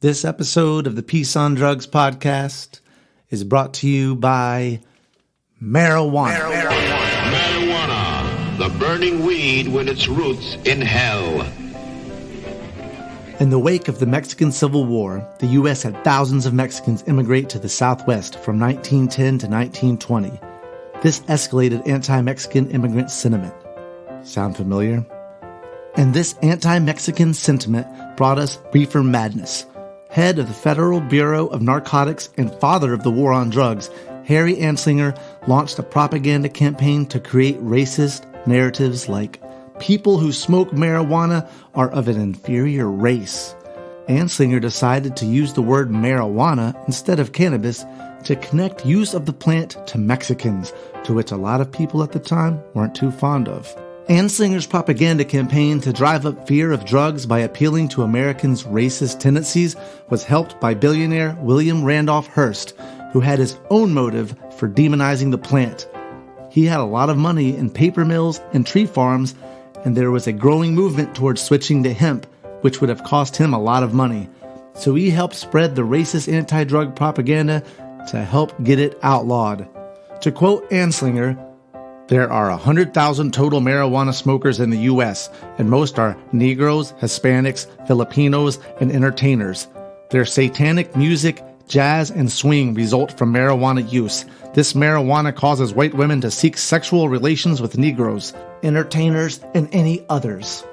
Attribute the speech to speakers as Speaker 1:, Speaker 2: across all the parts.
Speaker 1: This episode of the Peace on Drugs podcast is brought to you by marijuana.
Speaker 2: Marijuana, the burning weed with its roots in hell.
Speaker 1: In the wake of the Mexican Civil War, the U.S. had thousands of Mexicans immigrate to the Southwest from 1910 to 1920. This escalated anti-Mexican immigrant sentiment. Sound familiar? And this anti-Mexican sentiment brought us Reefer Madness. Head of the Federal Bureau of Narcotics and father of the war on drugs, Harry Anslinger launched a propaganda campaign to create racist narratives like people who smoke marijuana are of an inferior race. Anslinger decided to use the word marijuana instead of cannabis to connect use of the plant to Mexicans, to which a lot of people at the time weren't too fond of. Anslinger's propaganda campaign to drive up fear of drugs by appealing to Americans' racist tendencies was helped by billionaire William Randolph Hearst, who had his own motive for demonizing the plant. He had a lot of money in paper mills and tree farms, and there was a growing movement towards switching to hemp, which would have cost him a lot of money. So he helped spread the racist anti-drug propaganda to help get it outlawed. To quote Anslinger, "There are 100,000 total marijuana smokers in the U.S., and most are Negroes, Hispanics, Filipinos, and entertainers. Their satanic music, jazz, and swing result from marijuana use. This marijuana causes white women to seek sexual relations with Negroes, entertainers, and any others."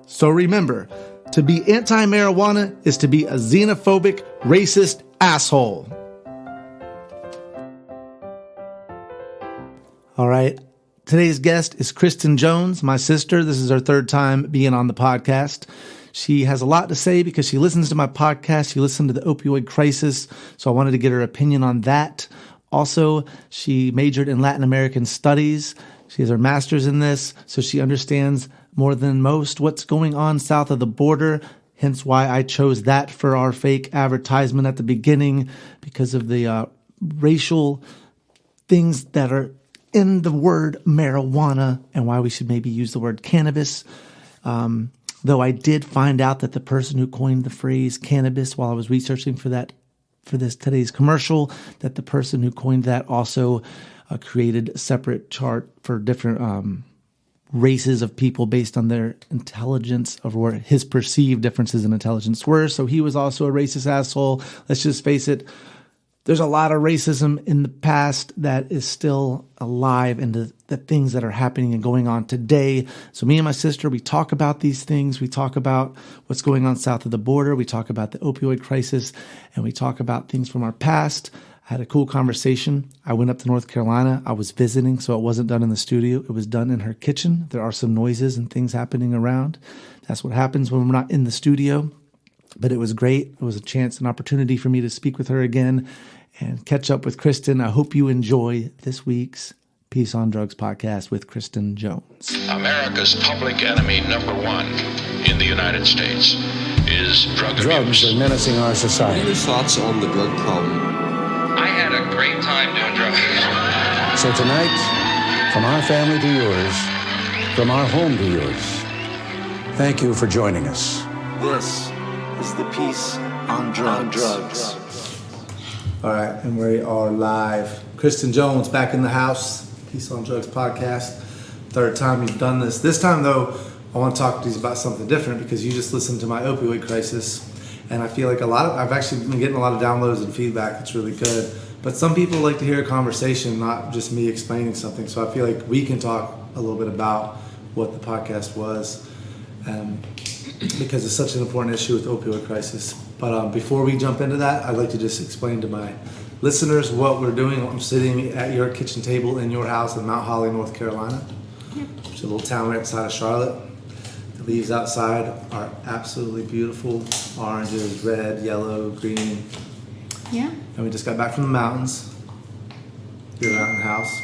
Speaker 1: So remember, to be anti-marijuana is to be a xenophobic, racist asshole. All right. Today's guest is Kristen Jones, my sister. This is her third time being on the podcast. She has a lot to say because she listens to my podcast. She listened to the Opioid Crisis, so I wanted to get her opinion on that. Also, she majored in Latin American studies. She has her master's in this, so she understands more than most what's going on south of the border, hence why I chose that for our fake advertisement at the beginning, because of the racial things that are in the word marijuana and why we should maybe use the word cannabis. Though I did find out that the person who coined the phrase cannabis while I was researching for today's commercial, that the person who coined that also created a separate chart for different races of people based on their intelligence, or where his perceived differences in intelligence were. So he was also a racist asshole. Let's just face it. There's a lot of racism in the past that is still alive in the things that are happening and going on today. So me and my sister, we talk about these things. We talk about what's going on south of the border. We talk about the opioid crisis, and we talk about things from our past. I had a cool conversation. I went up to North Carolina. I was visiting, so it wasn't done in the studio. It was done in her kitchen. There are some noises and things happening around. That's what happens when we're not in the studio. But it was great. It was a chance, an opportunity for me to speak with her again and catch up with Kristen. I hope you enjoy this week's Peace on Drugs podcast with Kristen Jones.
Speaker 3: America's public enemy number one in the United States is drug abuse.
Speaker 4: Drugs are menacing our society.
Speaker 5: Any thoughts on the drug problem?
Speaker 3: I had a great time doing drugs.
Speaker 4: So tonight, from our family to yours, from our home to yours, thank you for joining us.
Speaker 6: This is the Peace on Drugs.
Speaker 1: All right, and we are live. Kristen Jones back in the house. Peace on Drugs podcast. Third time you've done this. This time, though, I want to talk to you about something different because you just listened to my Opioid Crisis, and I feel like I've actually been getting a lot of downloads and feedback. It's really good. But some people like to hear a conversation, not just me explaining something. So I feel like we can talk a little bit about what the podcast was, because it's such an important issue with the opioid crisis. But before we jump into that, I'd like to just explain to my listeners what we're doing. I'm sitting at your kitchen table in your house in Mount Holly, North Carolina. It's a little town right outside of Charlotte. The leaves outside are absolutely beautiful. Oranges, red, yellow, green.
Speaker 7: Yeah.
Speaker 1: And we just got back from the mountains. Your mountain house.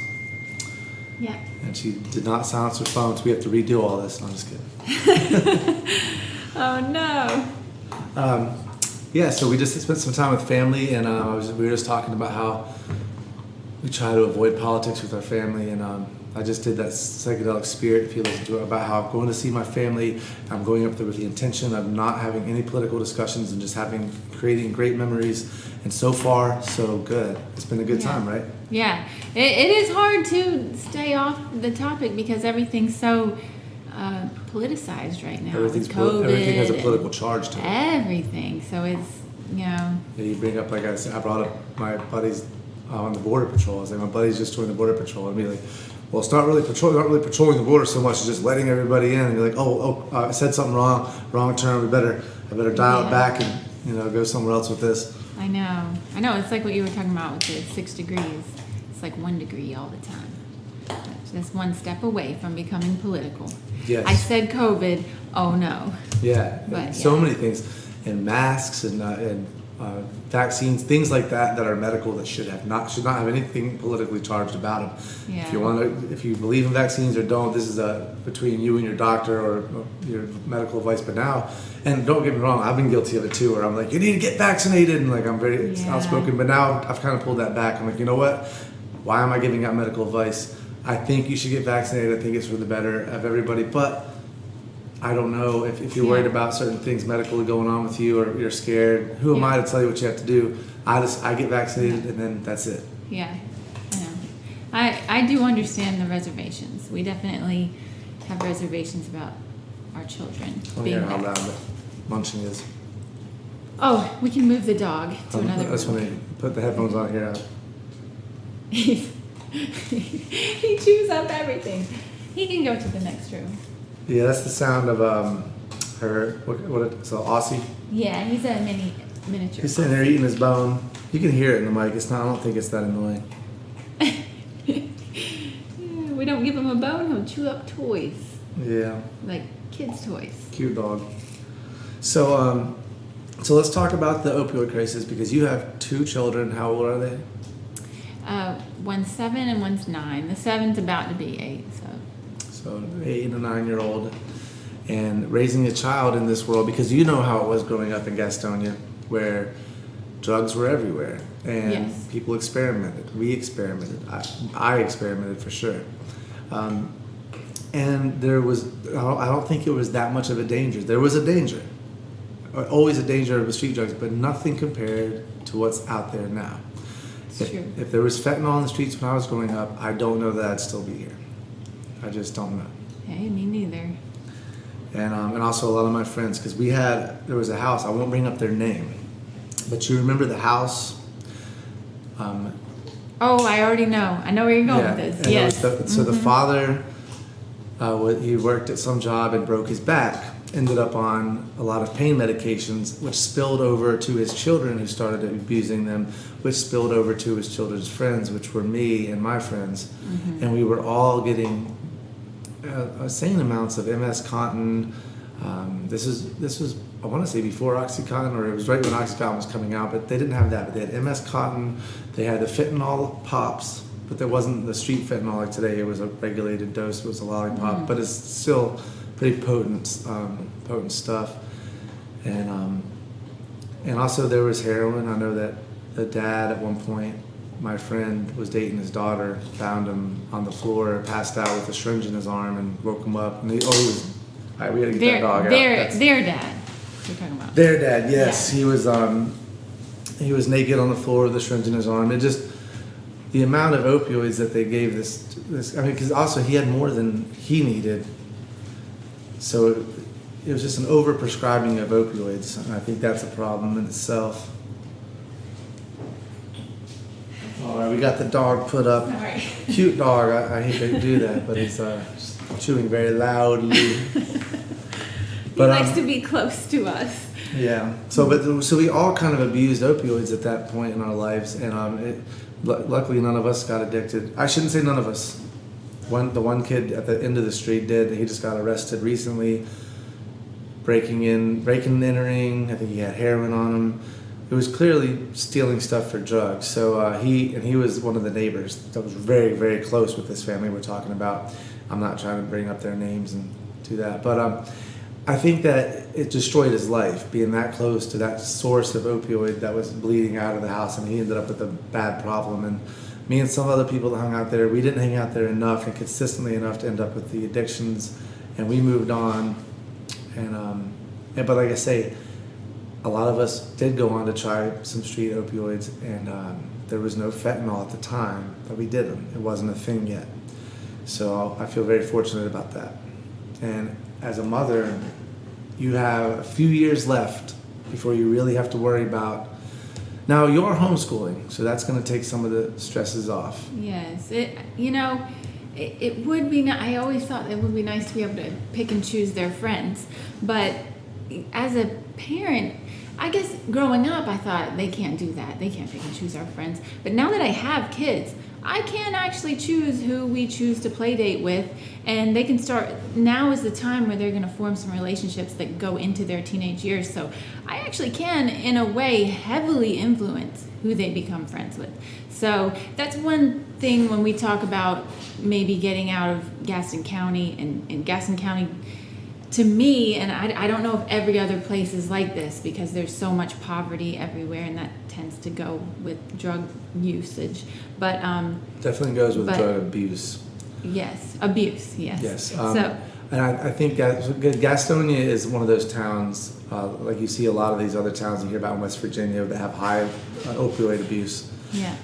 Speaker 7: Yeah.
Speaker 1: And she did not silence her phone, so we have to redo all this. No, I'm just kidding.
Speaker 7: Oh, no.
Speaker 1: Yeah, so we just spent some time with family, and we were just talking about how we try to avoid politics with our family, and I just did that psychedelic spirit, if you listen to it, about how I'm going to see my family. I'm going up there with the intention of not having any political discussions and just creating great memories. And so far, so good. It's been a good time, right?
Speaker 7: Yeah. It is hard to stay off the topic because everything's so politicized right now.
Speaker 1: Everything has a political charge to it.
Speaker 7: Everything. So it's,
Speaker 1: Yeah, you bring up, like I said, I brought up my buddies on the border patrol. I was like, my buddies just joined the border patrol. I'd be like, well, it's not really patrolling the border so much. It's just letting everybody in. And you're like, I said something wrong term. I better dial it back and go somewhere else with this.
Speaker 7: I know. It's like what you were talking about with the 6 degrees. It's like 1 degree all the time. Just one step away from becoming political.
Speaker 1: Yes.
Speaker 7: I said COVID. Oh no.
Speaker 1: Yeah.
Speaker 7: But,
Speaker 1: so many things, and masks and vaccines, things like that are medical that should not have anything politically charged about them.
Speaker 7: Yeah.
Speaker 1: If you believe in vaccines or don't, this is between you and your doctor or your medical advice. But now, and don't get me wrong, I've been guilty of it too, where I'm like, you need to get vaccinated, and like I'm very outspoken. But now I've kind of pulled that back. I'm like, you know what? Why am I giving out medical advice? I think you should get vaccinated. I think it's for the better of everybody. But I don't know if you're worried about certain things medically going on with you, or you're scared. Who am I to tell you what you have to do? I get vaccinated, and then that's it.
Speaker 7: Yeah, I know. I do understand the reservations. We definitely have reservations about our children being
Speaker 1: How
Speaker 7: back.
Speaker 1: loud the munching is.
Speaker 7: Oh, we can move the dog to another
Speaker 1: That's
Speaker 7: room.
Speaker 1: when they put the headphones on here.
Speaker 7: He chews up everything. He can go to the next room.
Speaker 1: Yeah, that's the sound of her. So Aussie.
Speaker 7: Yeah, he's a miniature.
Speaker 1: He's sitting there eating his bone. You can hear it in the mic. It's not. I don't think it's that annoying.
Speaker 7: We don't give him a bone, he'll chew up toys.
Speaker 1: Yeah.
Speaker 7: Like kids' toys.
Speaker 1: Cute dog. So let's talk about the opioid crisis, because you have 2 children. How old are they?
Speaker 7: One's 7 and one's 9. The 7's about to be 8,
Speaker 1: So 8 and a 9-year-old, and raising a child in this world, because you know how it was growing up in Gastonia, where drugs were everywhere and people experimented. We experimented. I experimented for sure. And there was, I don't think it was that much of a danger. There was a danger, always a danger of the street drugs, but nothing compared to what's out there now. If there was fentanyl on the streets when I was growing up, I don't know that I'd still be here. I just don't know.
Speaker 7: Hey, me neither.
Speaker 1: And also a lot of my friends, because there was a house, I won't bring up their name, but you remember the house?
Speaker 7: Oh, I already know. I know where you're going with this. Yes.
Speaker 1: So the father, he worked at some job and broke his back, ended up on a lot of pain medications, which spilled over to his children, who started abusing them, which spilled over to his children's friends, which were me and my friends. Mm-hmm. And we were all getting insane amounts of MS Contin. This was I want to say before OxyContin, or it was right when OxyContin was coming out, but they didn't have that. But they had MS Contin, they had the fentanyl pops, but there wasn't the street fentanyl like today. It was a regulated dose, it was a lollipop, but it's still pretty potent stuff. And also there was heroin. I know that the dad at one point, my friend was dating his daughter, found him on the floor, passed out with a syringe in his arm, and woke him up. And we had to get that dog out.
Speaker 7: Their dad. You're talking about
Speaker 1: their dad. Yes, yeah. He was naked on the floor with a syringe in his arm. It just, the amount of opioids that they gave this. I mean, because also he had more than he needed. So it was just an over-prescribing of opioids, and I think that's a problem in itself. All right, we got the dog put up.
Speaker 7: All right.
Speaker 1: Cute dog. I hate to do that, but he's chewing very loudly.
Speaker 7: He likes to be close to us.
Speaker 1: Yeah. So we all kind of abused opioids at that point in our lives, and luckily none of us got addicted. I shouldn't say none of us. The one kid at the end of the street did. He just got arrested recently, breaking and entering. I think he had heroin on him. It was clearly stealing stuff for drugs. So he was one of the neighbors that was very, very close with this family we're talking about. I'm not trying to bring up their names and do that, but I think that it destroyed his life, being that close to that source of opioid that was bleeding out of the house, and he ended up with a bad problem. And me and some other people that hung out there, we didn't hang out there enough and consistently enough to end up with the addictions, and we moved on. But like I say, a lot of us did go on to try some street opioids, and there was no fentanyl at the time that we didn't. It wasn't a thing yet. So I feel very fortunate about that. And as a mother, you have a few years left before you really have to worry about. Now you're homeschooling, so that's going to take some of the stresses off.
Speaker 7: Yes, it would be. I always thought it would be nice to be able to pick and choose their friends, but as a parent, I guess growing up, I thought they can't do that. They can't pick and choose our friends. But now that I have kids, I can actually choose who we choose to play date with, and they can start. Now is the time where they're going to form some relationships that go into their teenage years. So I actually can, in a way, heavily influence who they become friends with. So that's one thing when we talk about maybe getting out of Gaston County, and Gaston County, to me, and I don't know if every other place is like this because there's so much poverty everywhere, and that tends to go with drug usage. But
Speaker 1: definitely goes with drug abuse.
Speaker 7: Yes, abuse. Yes.
Speaker 1: Yes. And I think Gastonia is one of those towns, like you see a lot of these other towns you hear about in West Virginia that have high opioid abuse.
Speaker 7: Yeah.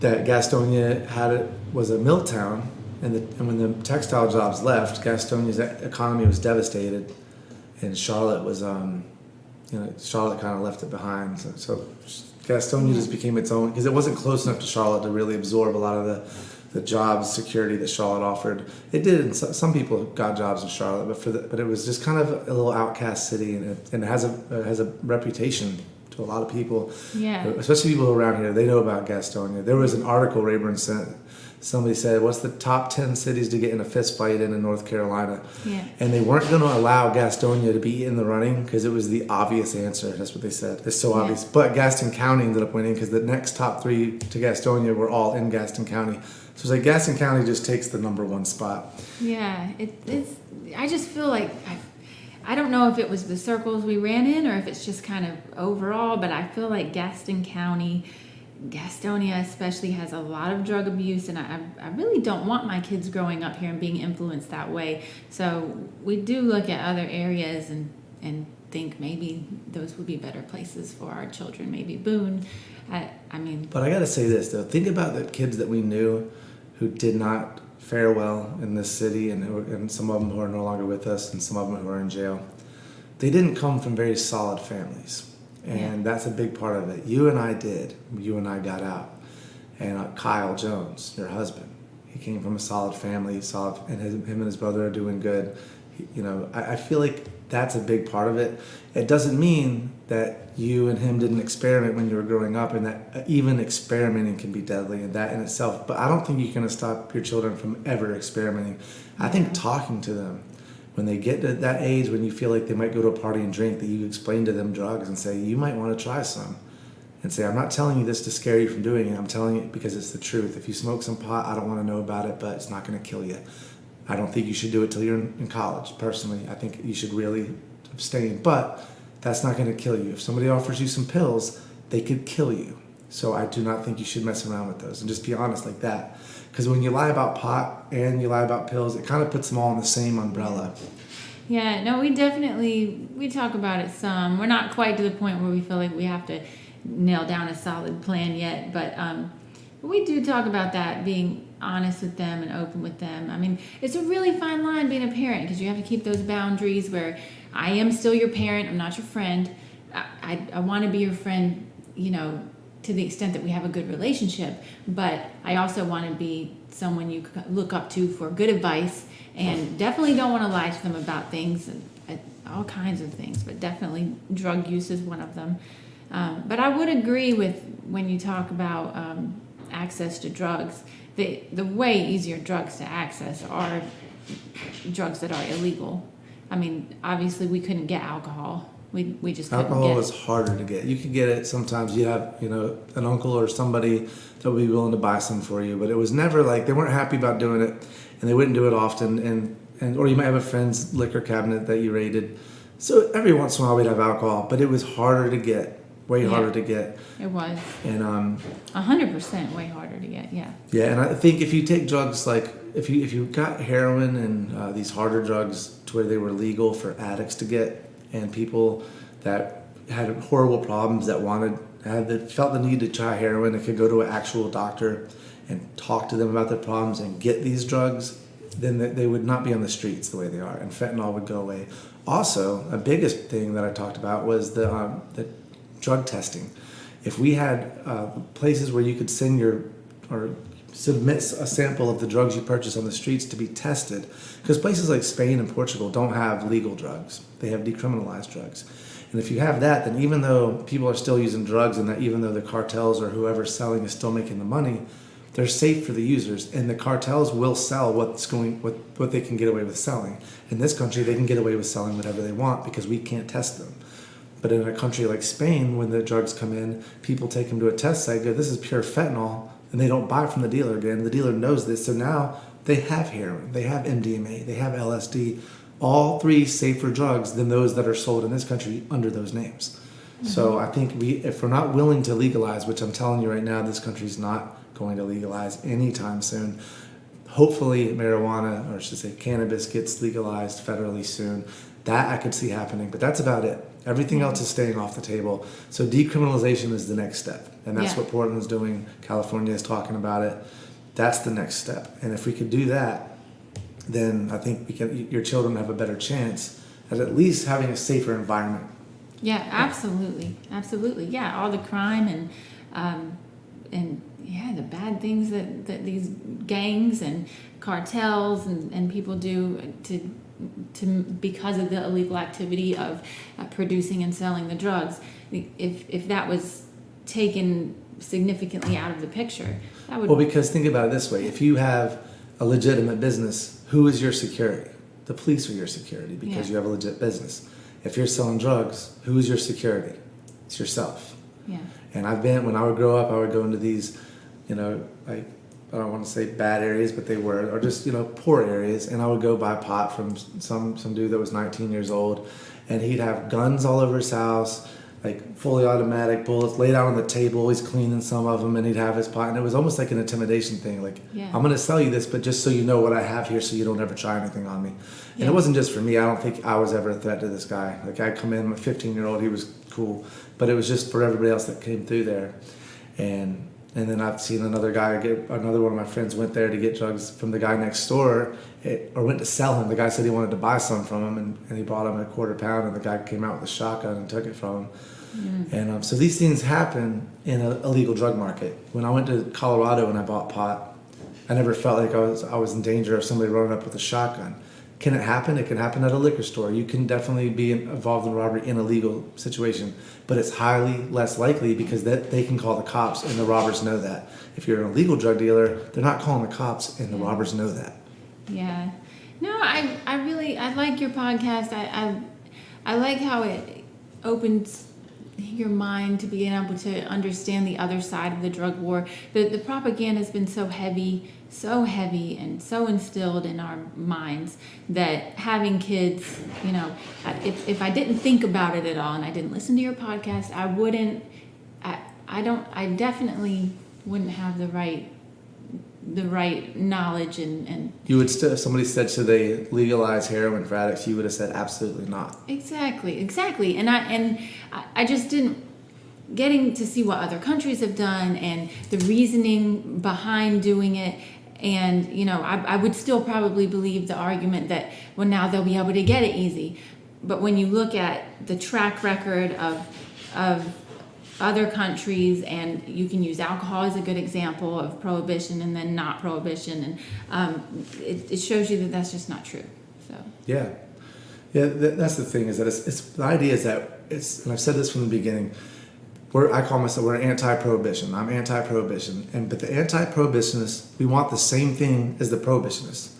Speaker 1: That Gastonia was a mill town. And when the textile jobs left, Gastonia's economy was devastated, and Charlotte was, Charlotte kind of left it behind. So Gastonia just became its own, because it wasn't close enough to Charlotte to really absorb a lot of the job security that Charlotte offered. It did, and some people got jobs in Charlotte, but it was just kind of a little outcast city, and it has a reputation to a lot of people, especially people around here. They know about Gastonia. There was an article Rayburn sent. Somebody said, what's the top 10 cities to get in a fist fight in North Carolina? Yeah. And they weren't going to allow Gastonia to be in the running because it was the obvious answer. That's what they said. It's so obvious. But Gaston County ended up winning because the next top 3 to Gastonia were all in Gaston County. So it's like Gaston County just takes the number 1 spot.
Speaker 7: Yeah. It's. I just feel like, I don't know if it was the circles we ran in or if it's just kind of overall, but I feel like Gaston County, Gastonia especially, has a lot of drug abuse, and I really don't want my kids growing up here and being influenced that way. So we do look at other areas and think maybe those would be better places for our children, maybe Boone. But I
Speaker 1: got to say this, though. Think about the kids that we knew who did not fare well in this city, and some of them who are no longer with us, and some of them who are in jail. They didn't come from very solid families. And that's a big part of it. You and I did. You and I got out. And Kyle Jones, your husband, he came from a solid family, and him and his brother are doing good. I feel like that's a big part of it. It doesn't mean that you and him didn't experiment when you were growing up, and that even experimenting can be deadly, and that in itself. But I don't think you're going to stop your children from ever experimenting. I think talking to them, when they get to that age when you feel like they might go to a party and drink, that you explain to them drugs and say, you might want to try some. And say, I'm not telling you this to scare you from doing it. I'm telling you because it's the truth. If you smoke some pot, I don't want to know about it, but it's not going to kill you. I don't think you should do it till you're in college, personally. I think you should really abstain. But that's not going to kill you. If somebody offers you some pills, they could kill you. So I do not think you should mess around with those, and just be honest like that. Because when you lie about pot and you lie about pills, it kind of puts them all in the same umbrella.
Speaker 7: Yeah, no, we talk about it some. We're not quite to the point where we feel like we have to nail down a solid plan yet, but we do talk about that, being honest with them and open with them. I mean, it's a really fine line being a parent, because you have to keep those boundaries where I am still your parent, I'm not your friend. I want to be your friend, to the extent that we have a good relationship, but I also want to be someone you look up to for good advice, and definitely don't want to lie to them about things, and all kinds of things, but definitely drug use is one of them. But I would agree with when you talk about access to drugs, the way easier drugs to access are drugs that are illegal. I mean, obviously we couldn't get alcohol. We just couldn't
Speaker 1: alcohol
Speaker 7: get
Speaker 1: is harder to get. You could get it sometimes. You have an uncle or somebody that would be willing to buy some for you, but it was never like they weren't happy about doing it, and they wouldn't do it often. And or you might have a friend's liquor cabinet that you raided. So every once in a while we'd have alcohol, but it was harder to get. way harder to get.
Speaker 7: It was.
Speaker 1: And
Speaker 7: 100% way harder to get. Yeah.
Speaker 1: Yeah, and I think if you take drugs like if you got heroin and these harder drugs to where they were legal for addicts to get, and people that had horrible problems that felt the need to try heroin, they could go to an actual doctor and talk to them about their problems and get these drugs, then they would not be on the streets the way they are, and fentanyl would go away. Also, a biggest thing that I talked about was the drug testing. If we had places where you could send or submit a sample of the drugs you purchase on the streets to be tested, because places like Spain and Portugal don't have legal drugs, they have decriminalized drugs. And if you have that, then even though people are still using drugs, and that even though the cartels or whoever's selling is still making the money, they're safe for the users, and the cartels will sell what they can get away with selling. In this country, they can get away with selling whatever they want because we can't test them. But in a country like Spain, when the drugs come in, people take them to a test site, go, this is pure fentanyl, and they don't buy from the dealer again. The dealer knows this, so now they have heroin, they have MDMA, they have LSD, all three safer drugs than those that are sold in this country under those names. Mm-hmm. So I think if we're not willing to legalize, which I'm telling you right now, this country's not going to legalize anytime soon. Hopefully marijuana, or I should say cannabis, gets legalized federally soon. That I could see happening, but that's about it. Everything else is staying off the table. So decriminalization is the next step, and that's what Portland's doing. California is talking about it. That's the next step, and if we could do that, then I think your children have a better chance at least having a safer environment.
Speaker 7: Yeah, absolutely, absolutely. Yeah, all the crime and the bad things that these gangs and cartels and people do to because of the illegal activity of producing and selling the drugs. If that was taken significantly out of the picture, that would...
Speaker 1: Well, because think about it this way. If you have a legitimate business, who is your security? The police are your security because you have a legit business. If you're selling drugs, who is your security? It's yourself.
Speaker 7: Yeah.
Speaker 1: And when I would grow up, I would go into these, I don't want to say bad areas, but they were, or just, poor areas. And I would go buy pot from some dude that was 19 years old, and he'd have guns all over his house, like fully automatic bullets laid out on the table. He's cleaning some of them, and he'd have his pot. And it was almost like an intimidation thing. Like, I'm going to sell you this, but just so you know what I have here, so you don't ever try anything on me. And it wasn't just for me. I don't think I was ever a threat to this guy. Like, I'd come in, my 15-year-old, he was cool. But it was just for everybody else that came through there. And then I've seen another one of my friends went there to get drugs from the guy next door, or went to sell him. The guy said he wanted to buy some from him, and he bought him a quarter pound, and the guy came out with a shotgun and took it from him. And so these things happen in a illegal drug market. When I went to Colorado and I bought pot, I never felt like I was in danger of somebody running up with a shotgun. Can it happen? It can happen at a liquor store. You can definitely be involved in robbery in a legal situation, but it's highly less likely because they can call the cops, and the robbers know that. If you're an illegal drug dealer, they're not calling the cops, and the robbers know that.
Speaker 7: Yeah. No, I like your podcast. I like how it opens your mind to being able to understand the other side of the drug war. The propaganda has been so heavy and so instilled in our minds that having kids, if I didn't think about it at all and I didn't listen to your podcast, I definitely wouldn't have the right knowledge and
Speaker 1: you would still, if somebody said, should they legalize heroin for addicts, you would have said absolutely not.
Speaker 7: Exactly. And I just didn't getting to see what other countries have done and the reasoning behind doing it. And, I would still probably believe the argument that, well, now they'll be able to get it easy. But when you look at the track record of other countries, and you can use alcohol as a good example of prohibition and then not prohibition, and it shows you that that's just not true. So that's the thing, is that it's the idea is that and I've said this from the beginning. I call myself, we're anti-prohibition. I'm anti-prohibition, but the anti-prohibitionists, we want the same thing as the prohibitionists.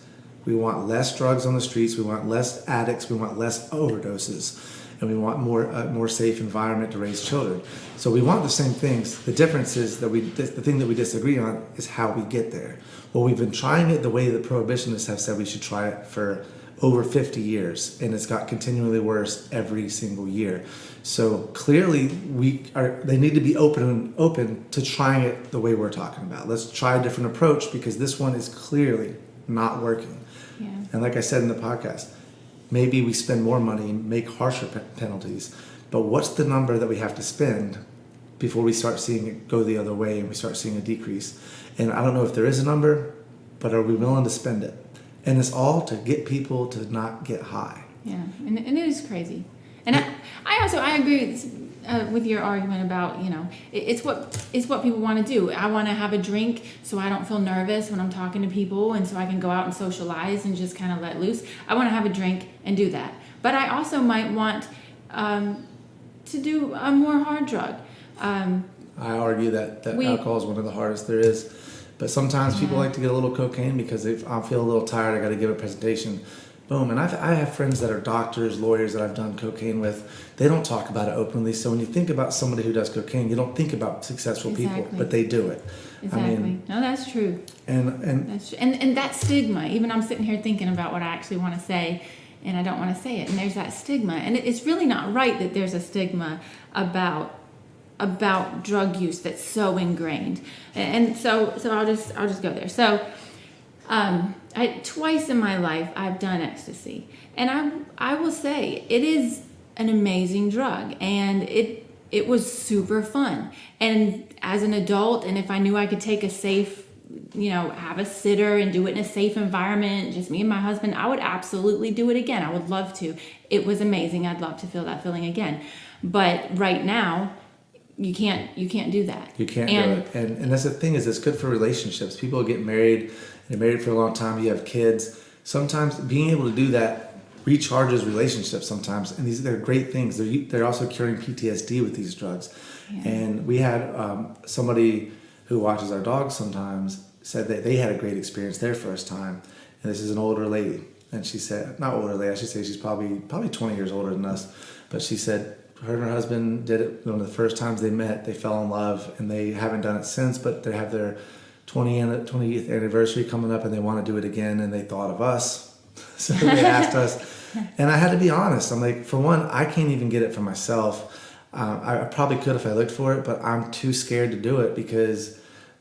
Speaker 7: We want less drugs on the streets. We want less addicts. We want less overdoses. And we want more safe environment to raise children. So we want the same things. The difference is that the thing that we disagree on is how we get there. Well, we've been trying it the way the prohibitionists have said we should try it for
Speaker 1: over 50 years, and it's got continually worse every single year. So clearly they need to be open to trying it the way we're talking about. Let's try a different approach, because this one is clearly not working.
Speaker 7: Yeah.
Speaker 1: And like I said in the podcast, maybe we spend more money and make harsher penalties, but what's the number that we have to spend before we start seeing it go the other way and we start seeing a decrease? And I don't know if there is a number, but are we willing to spend it? And it's all to get people to not get high.
Speaker 7: Yeah, and it is crazy. And I agree with your argument about, it's what people want to do. I want to have a drink so I don't feel nervous when I'm talking to people, and so I can go out and socialize and just kind of let loose. I want to have a drink and do that. But I also might want to do a more hard drug. I
Speaker 1: argue that alcohol is one of the hardest there is. But sometimes people like to get a little cocaine because if I feel a little tired, I got to give a presentation. Boom. And I have friends that are doctors, lawyers that I've done cocaine with. They don't talk about it openly. So when you think about somebody who does cocaine, you don't think about successful people, but they do it.
Speaker 7: Exactly. No, that's true.
Speaker 1: And
Speaker 7: that's true. And that stigma, even I'm sitting here thinking about what I actually want to say, and I don't want to say it. And there's that stigma. And it's really not right that there's a stigma about drug use that's so ingrained. And so I'll just go there. So twice in my life I've done ecstasy, and I will say it is an amazing drug, and it was super fun. And as an adult, and if I knew I could take a safe, have a sitter and do it in a safe environment, just me and my husband, I would absolutely do it again. I would love to. It was amazing. I'd love to feel that feeling again. But right now, you can't do that.
Speaker 1: You can't do it. And that's the thing, is it's good for relationships. People get married, they're married for a long time, you have kids. Sometimes being able to do that recharges relationships sometimes. And they're great things. They're also curing PTSD with these drugs. Yeah. And we had somebody who watches our dogs sometimes said that they had a great experience their first time. And this is an older lady. And she said, not older lady, I should say she's probably 20 years older than us. But she said, her and her husband did it one of the first times they met. They fell in love, and they haven't done it since, but they have their 20th anniversary coming up, and they want to do it again, and they thought of us. So they asked us. And I had to be honest. I'm like, for one, I can't even get it for myself. I probably could if I looked for it, but I'm too scared to do it because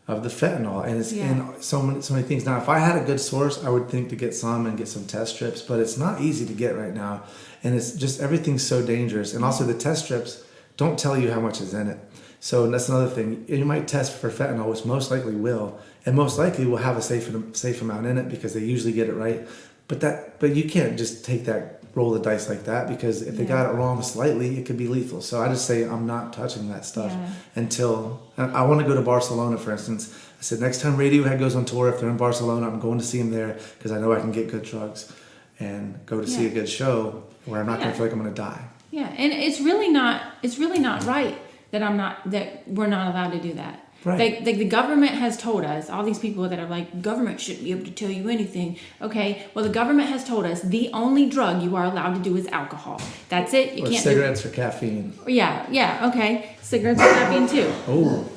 Speaker 1: of the fentanyl, and it's in so many things. Now, if I had a good source, I would think to get some and get some test strips, but it's not easy to get right now. And it's just, everything's so dangerous. And also the test strips don't tell you how much is in it. So that's another thing. You might test for fentanyl, which most likely will, and most likely will have a safe amount in it because they usually get it right. But you can't just take that, roll the dice like that, because if they got it wrong slightly, it could be lethal. So I just say I'm not touching that stuff until I want to go to Barcelona, for instance. I said, next time Radiohead goes on tour, if they're in Barcelona, I'm going to see them there because I know I can get good drugs and go to see a good show where I'm not going to feel like I'm going to die. Yeah, and it's really not right that we're not allowed to do that. Right. The government has told us, all these people that are like, government shouldn't be able to tell you anything. Okay, well, the government has told us the only drug you are allowed to do is alcohol. That's it. You can't cigarettes for caffeine.
Speaker 7: Yeah, okay. Cigarettes for caffeine too.
Speaker 1: Oh.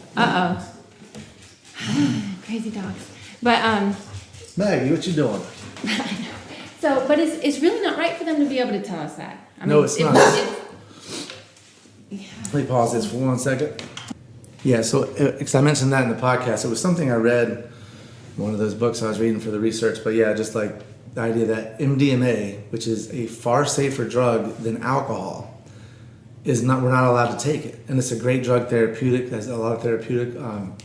Speaker 7: Crazy dogs. But
Speaker 1: Maggie, what you doing?
Speaker 7: So, but it's really not right for them to be able to tell us that.
Speaker 1: No, it's not. Let me pause this for 1 second. Yeah, so because I mentioned that in the podcast, it was something I read, one of those books I was reading for the research. But yeah, just like the idea that MDMA, which is a far safer drug than alcohol, we're not allowed to take it. And it's a great drug, therapeutic. There's a lot of therapeutic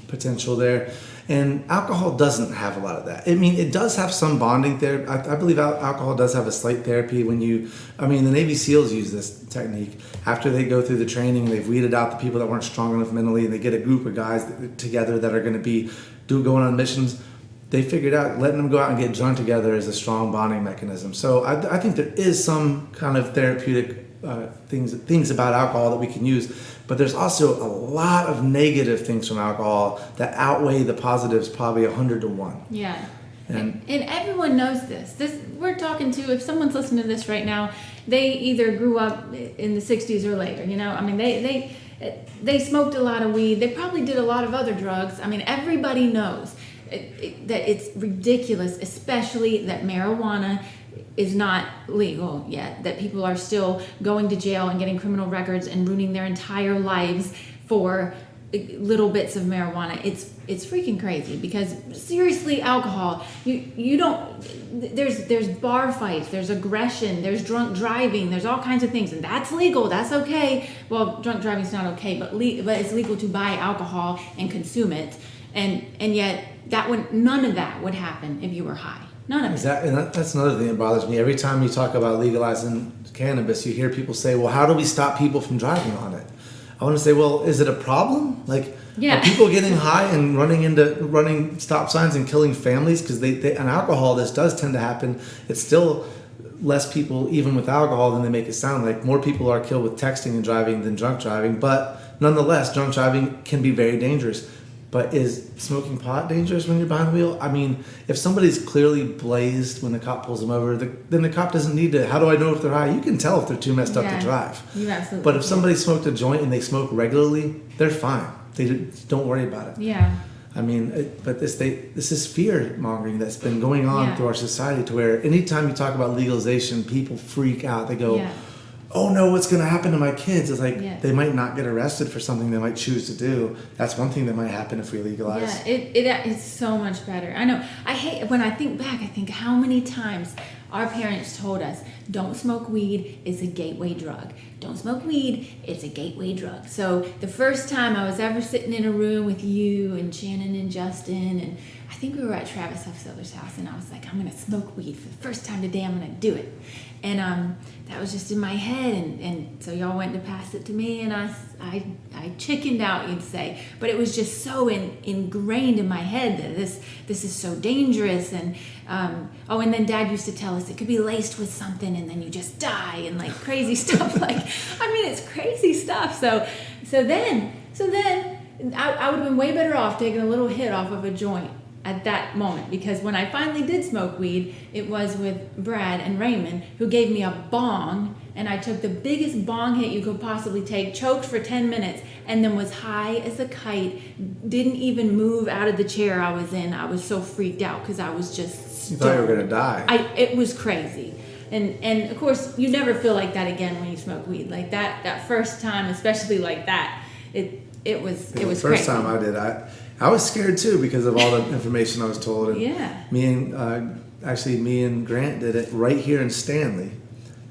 Speaker 1: potential there. And alcohol doesn't have a lot of that. I mean, it does have some bonding therapy. I believe alcohol does have a slight therapy the Navy SEALs use this technique. After they go through the training, they've weeded out the people that weren't strong enough mentally, and they get a group of guys together that are going to be going on missions. They figured out letting them go out and get drunk together is a strong bonding mechanism. So I think there is some kind of therapeutic things about alcohol that we can use, but there's also a lot of negative things from alcohol that outweigh the positives probably 100 to 1.
Speaker 7: Yeah. And everyone knows this. We're talking to, if someone's listening to this right now, they either grew up in the 60s or later, they smoked a lot of weed. They probably did a lot of other drugs. I mean, everybody knows that it's ridiculous, especially that marijuana is not legal yet, that people are still going to jail and getting criminal records and ruining their entire lives for little bits of marijuana. It's freaking crazy, because seriously, alcohol, you don't, there's bar fights, there's aggression, there's drunk driving, there's all kinds of things, and that's legal, that's okay. Well, drunk driving is not okay, but it's legal to buy alcohol and consume it, and yet none of that would happen if you were high. None of it.
Speaker 1: And that's another thing that bothers me. Every time you talk about legalizing cannabis, you hear people say, well, how do we stop people from driving on it? I want to say, well, is it a problem? Like,
Speaker 7: yeah.
Speaker 1: Are people getting high and running stop signs and killing families? Because and alcohol, this does tend to happen. It's still less people, even with alcohol, than they make it sound like. More people are killed with texting and driving than drunk driving. But nonetheless, drunk driving can be very dangerous. But is smoking pot dangerous when you're behind the wheel? I mean, if somebody's clearly blazed when the cop pulls them over, then the cop doesn't need to, how do I know if they're high? You can tell if they're too messed up to drive.
Speaker 7: You absolutely
Speaker 1: But if somebody smoked a joint and they smoke regularly, they're fine. Don't worry about it.
Speaker 7: Yeah.
Speaker 1: I mean, but this is fear mongering that's been going on through our society, to where anytime you talk about legalization, people freak out. They go, oh no, what's going to happen to my kids? It's like, they might not get arrested for something they might choose to do. That's one thing that might happen if we legalize.
Speaker 7: Yeah, it's so much better. I know. I hate, when I think back, I think how many times our parents told us, don't smoke weed, it's a gateway drug. Don't smoke weed, it's a gateway drug. So the first time I was ever sitting in a room with you and Shannon and Justin, and I think we were at Travis Huffseller's house, and I was like, I'm going to smoke weed for the first time today, I'm going to do it. And that was just in my head, and so y'all went to pass it to me, and I chickened out, you'd say, but it was just so ingrained in my head that this is so dangerous. And and then Dad used to tell us it could be laced with something and then you just die, and like crazy stuff. Like, I mean, it's crazy stuff. So then I would have been way better off taking a little hit off of a joint at that moment, because when I finally did smoke weed, it was with Brad and Raymond, who gave me a bong, and I took the biggest bong hit you could possibly take, choked for 10 minutes, and then was high as a kite, didn't even move out of the chair I was in. I was so freaked out because I was just
Speaker 1: You thought you were going to die.
Speaker 7: It was crazy. And of course, you never feel like that again when you smoke weed. Like that first time, especially like that, it was
Speaker 1: The first
Speaker 7: crazy.
Speaker 1: time I did, I was scared too, because of all the information I was told. And me and Grant did it right here in Stanley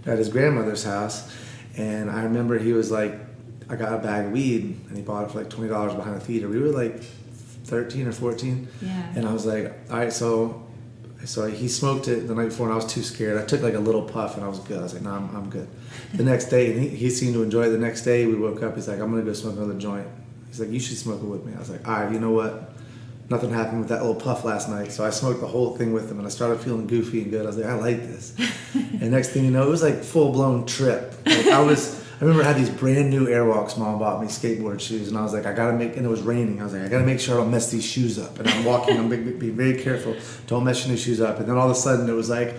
Speaker 1: at his grandmother's house. And I remember he was like, I got a bag of weed, and he bought it for like $20 behind the theater. We were like 13 or 14.
Speaker 7: Yeah.
Speaker 1: And I was like, all right, so he smoked it the night before, and I was too scared. I took like a little puff, and I was good. I was like, no, I'm good. The next day, and he seemed to enjoy it. The next day, we woke up. He's like, I'm going to go smoke another joint. He's like, you should smoke it with me. I was like, all right, you know what? Nothing happened with that little puff last night. So I smoked the whole thing with him, and I started feeling goofy and good. I was like, I like this. And next thing you know, it was like full-blown trip. Like I remember I had these brand new Airwalks Mom bought me, skateboard shoes, and I was like, and it was raining. I was like, I gotta make sure I don't mess these shoes up. And I'm walking, I'm being very careful, don't mess your new shoes up. And then all of a sudden it was like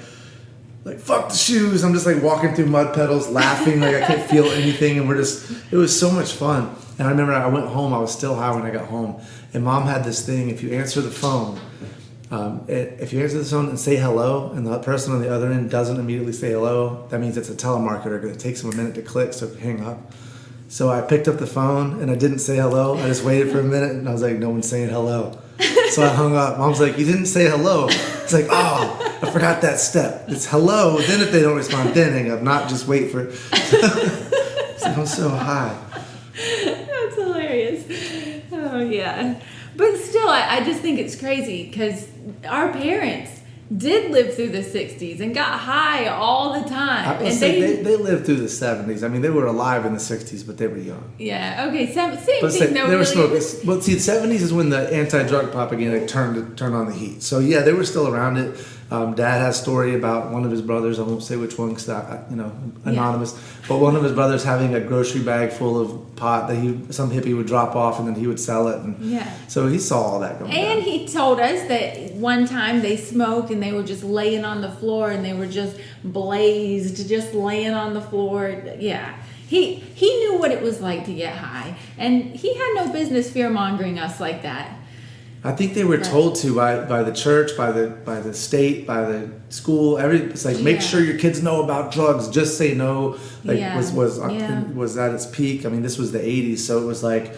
Speaker 1: fuck the shoes. I'm just like walking through mud puddles, laughing, like I can't feel anything, and it was so much fun. And I remember I went home, I was still high when I got home, and Mom had this thing, if you answer the phone, and say hello, and the person on the other end doesn't immediately say hello, that means it's a telemarketer, because it takes them a minute to click, so hang up. So I picked up the phone, and I didn't say hello. I just waited for a minute, and I was like, no one's saying hello. So I hung up. Mom's like, you didn't say hello. It's like, oh, I forgot that step. It's hello, then if they don't respond, then hang up, not just wait for it. So I'm so high.
Speaker 7: That's hilarious. Oh, yeah. But still, I just think it's crazy, because our parents did live through the 60s and got high all the time.
Speaker 1: They lived through the 70s. I mean, they were alive in the 60s, but they were young.
Speaker 7: Yeah, okay, same thing.
Speaker 1: They were smoking. Well, see, the 70s is when the anti-drug propaganda turned on the heat. So, yeah, they were still around it. Dad has a story about one of his brothers, I won't say which one because, anonymous, but one of his brothers having a grocery bag full of pot that some hippie would drop off and then he would sell it. And so he saw all that going on.
Speaker 7: And he told us that one time they smoked and they were just laying on the floor and they were just blazed, just laying on the floor. Yeah. He knew what it was like to get high, and he had no business fear-mongering us like that.
Speaker 1: I think they were told to by the church, by the state, by the school. It's like make sure your kids know about drugs. Just say no. Like was at its peak. I mean, this was the '80s, so it was like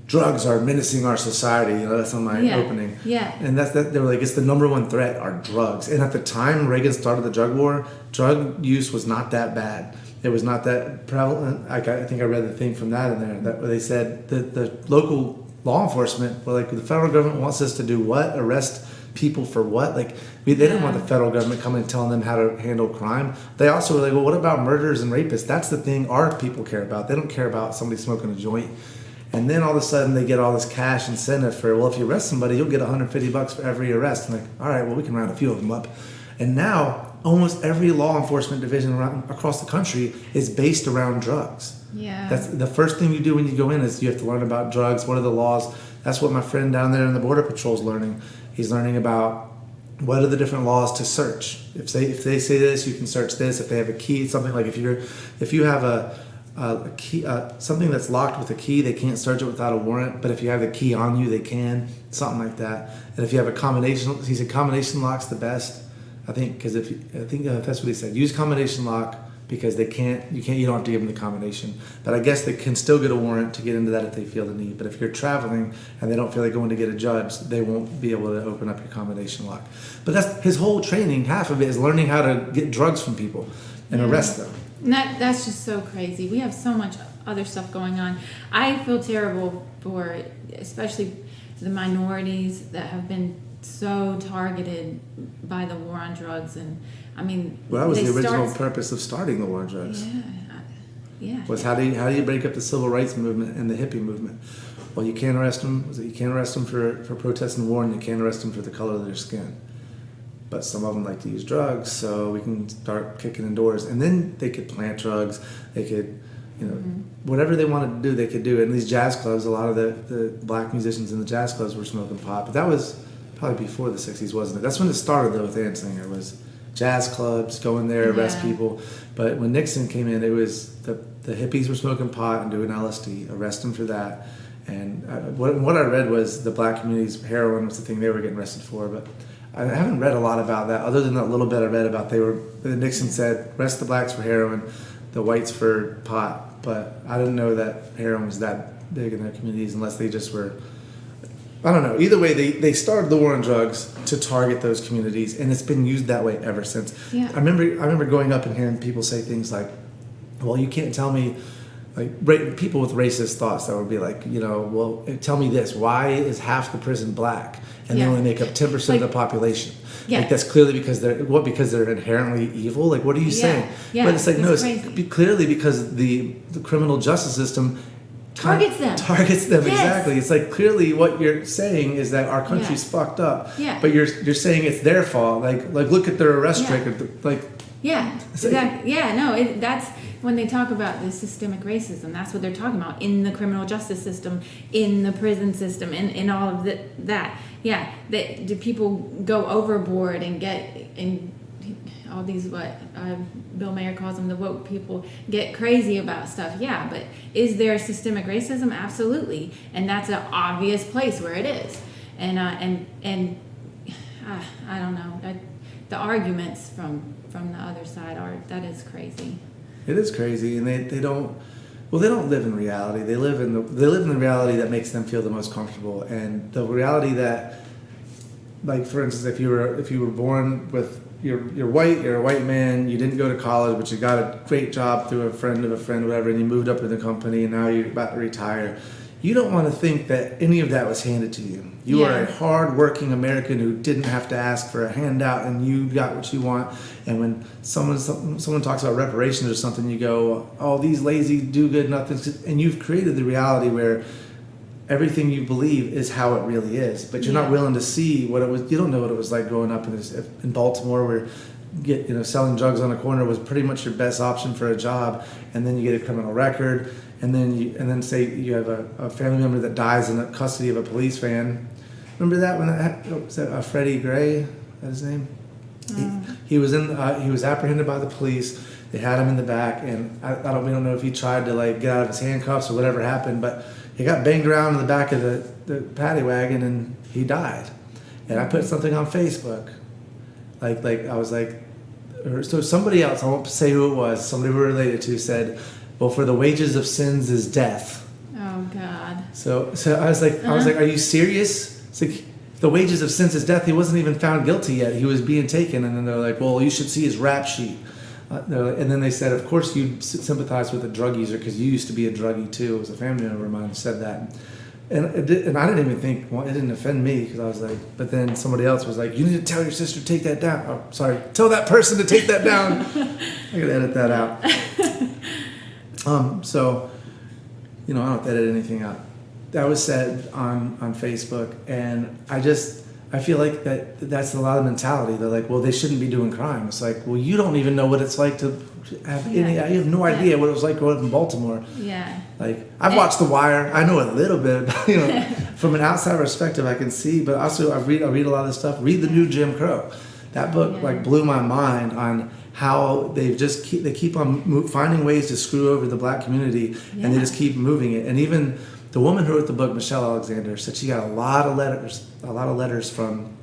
Speaker 1: drugs are menacing our society. You know, that's on my opening. Yeah. And that's that. They were like, it's the number one threat are drugs. And at the time Reagan started the drug war, drug use was not that bad. It was not that prevalent. I think I read the thing from that in there that where they said that the local law enforcement were like, the federal government wants us to do what? Arrest people for what? Like, they didn't want the federal government coming and telling them how to handle crime. They also were like, well, what about murderers and rapists? That's the thing our people care about. They don't care about somebody smoking a joint. And then all of a sudden they get all this cash incentive for, well, if you arrest somebody, you'll get $150 for every arrest. And like, all right, well, we can round a few of them up. And now almost every law enforcement division across the country is based around drugs. Yeah. That's the first thing you do when you go in is you have to learn about drugs. What are the laws? That's what my friend down there in the Border Patrol is learning. He's learning about what are the different laws to search. If they say this, you can search this. If they have a key, something like if you have a key, something that's locked with a key, they can't search it without a warrant. But if you have the key on you, they can. Something like that. And if you have a combination, he said combination lock's the best. I think because that's what he said. Use combination lock. Because you don't have to give them the combination. But I guess they can still get a warrant to get into that if they feel the need. But if you're traveling and they don't feel like going to get a judge, they won't be able to open up your combination lock. But that's his whole training. Half of it is learning how to get drugs from people and arrest them.
Speaker 7: And that's just so crazy. We have so much other stuff going on. I feel terrible for especially the minorities that have been so targeted by the war on drugs. And I mean,
Speaker 1: well, that was the original purpose of starting the war on drugs. Yeah. Was how do you break up the civil rights movement and the hippie movement? Well, you can't arrest them. You can't arrest them for protesting war, and you can't arrest them for the color of their skin. But some of them like to use drugs, so we can start kicking in doors, and then they could plant drugs. They could, whatever they wanted to do, they could do it. In these jazz clubs, a lot of the black musicians in the jazz clubs were smoking pot, but that was probably before the '60s, wasn't it? That's when it started though with Anslinger, was jazz clubs, go in there, arrest people. But when Nixon came in, it was the hippies were smoking pot and doing LSD, arrest them for that. And what I read was the black community's heroin was the thing they were getting arrested for. But I haven't read a lot about that, other than that little bit I read about Nixon said, arrest the blacks for heroin, the whites for pot. But I didn't know that heroin was that big in their communities unless they just were, I don't know. Either way, they started the war on drugs to target those communities, and it's been used that way ever since. Yeah. I remember going up and hearing people say things like, well, you can't tell me, like people with racist thoughts that would be like, well, tell me this, why is half the prison black and they only make up 10% of the population? Yeah. Like that's clearly because they're inherently evil? Like what are you saying? Yeah. But it's like, no, it's clearly because the criminal justice system
Speaker 7: targets them.
Speaker 1: Yes. Exactly. It's like clearly what you're saying is that our country's fucked up. Yeah. But you're saying it's their fault. Like look at their arrest record. Like
Speaker 7: exactly. That's when they talk about the systemic racism. That's what they're talking about in the criminal justice system, in the prison system, in all of that. Yeah. Do people go overboard and get in all these Bill Mayer calls them the woke people get crazy about stuff. Yeah, but is there systemic racism? Absolutely, and that's an obvious place where it is. And I don't know. The arguments from the other side that is crazy.
Speaker 1: It is crazy, and they don't live in reality. They live in the reality that makes them feel the most comfortable, and the reality that, like for instance, if you were born with you're white, you're a white man, you didn't go to college, but you got a great job through a friend of a friend, whatever, and you moved up in the company, and now you're about to retire. You don't want to think that any of that was handed to you. You are a hard-working American who didn't have to ask for a handout, and you got what you want. And when someone talks about reparations or something, you go, "Oh, these lazy do-good nothings," and you've created the reality where everything you believe is how it really is, but you're not willing to see what it was. You don't know what it was like growing up in Baltimore, where selling drugs on a corner was pretty much your best option for a job, and then you get a criminal record, and then say you have a family member that dies in the custody of a police van. Remember that when was that Freddie Gray? Is that his name? He was apprehended by the police. They had him in the back, and we don't know if he tried to like get out of his handcuffs or whatever happened, but he got banged around in the back of the paddy wagon and he died. And I put something on Facebook, like I was like, so somebody else, I won't say who it was, somebody we're related to said, well, for the wages of sins is death.
Speaker 7: Oh God.
Speaker 1: So I was like, are you serious? It's like, the wages of sins is death. He wasn't even found guilty yet. He was being taken. And then they're like, well, you should see his rap sheet. And then they said, of course you sympathize with a drug user because you used to be a druggie too. It was a family member of mine who said that. And I didn't even think, well, it didn't offend me because I was like, but then somebody else was like, you need to tell your sister to take that down. Oh, sorry, tell that person to take that down. I gotta edit that out. So, I don't have to edit anything out. That was said on Facebook, and I feel like that's a lot of mentality. They're like, well, they shouldn't be doing crime. It's like, well, you don't even know what it's like to have any. You have no idea what it was like growing up in Baltimore.
Speaker 7: Yeah.
Speaker 1: Like I've watched The Wire. I know a little bit. From an outside perspective, I can see. But also, I read a lot of this stuff. Read The New Jim Crow. That book blew my mind on how they keep on finding ways to screw over the black community, and they just keep moving it. And even the woman who wrote the book, Michelle Alexander, said she got a lot of letters from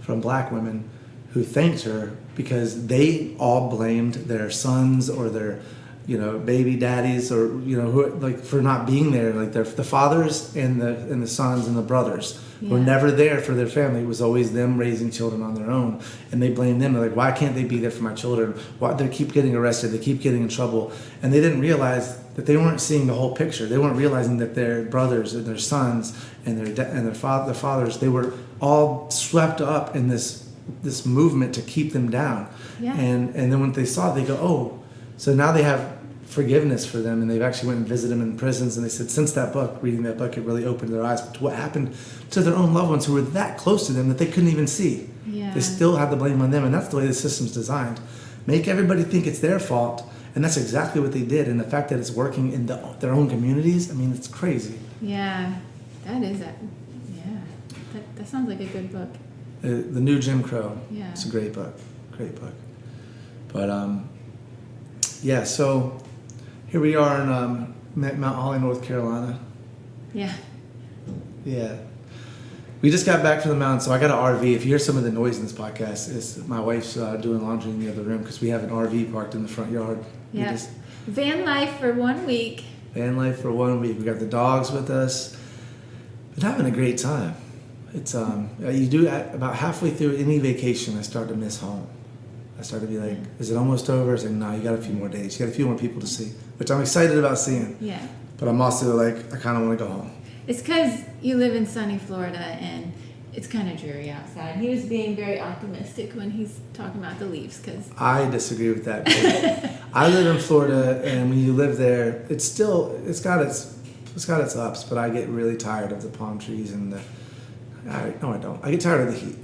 Speaker 1: black women who thanked her because they all blamed their sons or their baby daddies or who like for not being there, like the fathers and the sons and the brothers were never there for their family. It was always them raising children on their own, and they blamed them. They're like, why can't they be there for my children? Why they keep getting arrested? They keep getting in trouble, and they didn't realize that they weren't seeing the whole picture. They weren't realizing that their brothers and their sons and their fathers, they were all swept up in this movement to keep them down. Yeah. And then when they saw it, they go, oh, so now they have forgiveness for them, and they've actually went and visited them in prisons, and they said since reading that book, it really opened their eyes to what happened to their own loved ones who were that close to them that they couldn't even see. Yeah. They still had the blame on them, and that's the way the system's designed. Make everybody think it's their fault, and that's exactly what they did. And the fact that it's working in their own communities, I mean, it's crazy.
Speaker 7: Yeah, that is it. Yeah, that sounds like a good book.
Speaker 1: The New Jim Crow.
Speaker 7: Yeah,
Speaker 1: it's a great book. But so here we are in Mount Holly, North Carolina.
Speaker 7: Yeah.
Speaker 1: We just got back from the mountain, so I got an RV. If you hear some of the noise in this podcast, it's my wife's doing laundry in the other room because we have an RV parked in the front yard.
Speaker 7: Yeah. Van life for 1 week.
Speaker 1: We got the dogs with us. Been having a great time. It's you do about halfway through any vacation, I start to miss home. I start to be like, is it almost over? It's like, no, you got a few more days. You got a few more people to see, which I'm excited about seeing.
Speaker 7: Yeah.
Speaker 1: But I'm also like, I kind of want to go home.
Speaker 7: It's because you live in sunny Florida and it's kind of dreary outside. He was being very optimistic when he's talking about the leaves. Cause
Speaker 1: I disagree with that. I live in Florida, and when you live there, it's got its ups, but I get really tired of the palm trees and I don't. I get tired of the heat.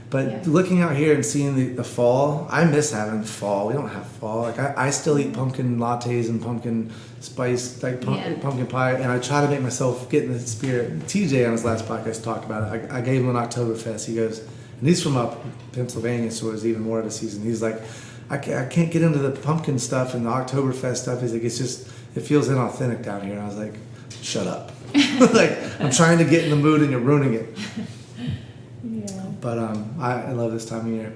Speaker 1: But looking out here and seeing the fall, I miss having fall. We don't have fall. Like I still eat pumpkin lattes and pumpkin spice, pumpkin pie, and I try to make myself get in the spirit. TJ on his last podcast talked about it. I gave him an Oktoberfest. He goes, and he's from up Pennsylvania, so it's even more of a season. He's like, I can't get into the pumpkin stuff and the Oktoberfest stuff. He's like, it feels inauthentic down here. And I was like, shut up. Like, I'm trying to get in the mood and you're ruining it. But I love this time of year.